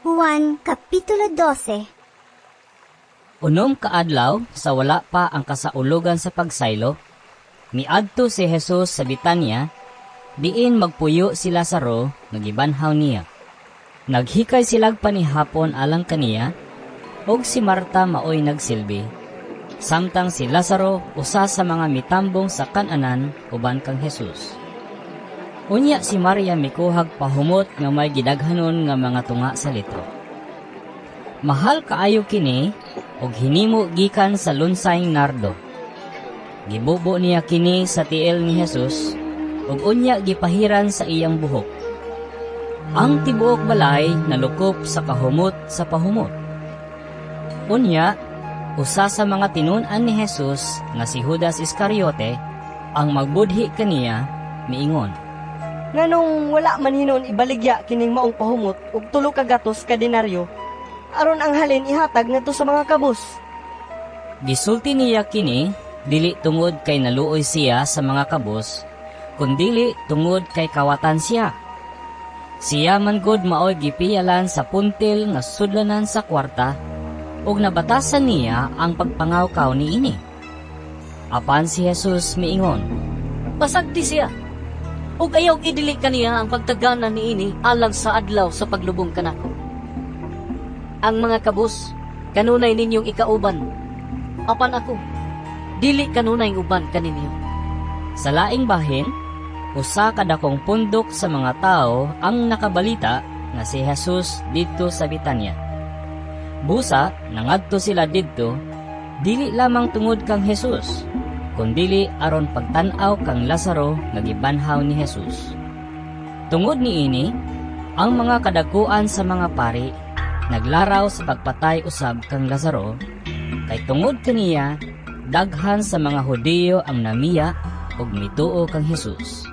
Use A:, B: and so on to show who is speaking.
A: Juan Kapitulo 12.
B: Unom kaadlaw sa wala pa ang kasaulogan sa pagsaylo, miadto si Jesus sa Betania, diin magpuyo si Lazaro nga gibanhaw niya. Naghikay silag panihapon alang kaniya, og si Marta maoy nagsilbi. Samtang si Lazaro usa sa mga mitambong sa kananan uban kang Jesus. Unya si Maria mikuhag pahumot nga may gidaghanon nga mga tunga sa litro. Mahal kaayo kini og hinimo gikan sa lunsayng nardo. Gibubo niya kini sa tiil ni Jesus ug unya gipahiran sa iyang buhok. Ang tibuok balay nalukop sa kahumot sa pahumot. Unya, usa sa mga tinun-an ni Jesus nga si Judas Iscariote ang magbudhi kaniya miingon,
C: Nganong wala man hinon ibaligya kining maong pahumot ug 3 ka gatos ka denaryo aron ang halin ihatag ngadto sa mga kabus.
B: Gisulti niya kini dili tungod kay naluoy siya sa mga kabus, kundili tungod kay kawatan siya. Siya man gud maoy gipiyalan sa puntil nga sudlanan sa kwarta ug nabatasan niya ang pagpangawkaw niini. Apan si Jesus miingon,
D: Pasagdi siya. Ug ayaw idili kaniya ang pagtagana niini alang sa adlaw sa paglubong kanako. Ang mga kabus, kanunay ninyong ikauban. Apan ako, dili kanunay uban kaninyo.
B: Sa laing bahin, usa kadakong pundok sa mga tao ang nakabalita nga si Jesus didto sa Betania. Busa, nangadto sila didto, dili lamang tungod kang Jesus, kundili aron pagtan-aw kang Lazaro nga gibanhaw ni Jesus. Tungod niini, ang mga kadakuan sa mga pari naglaraw sa pagpatay usab kang Lazaro, kay tungod kaniya daghan sa mga Hudiyo ang namiya ug mituo kang Jesus.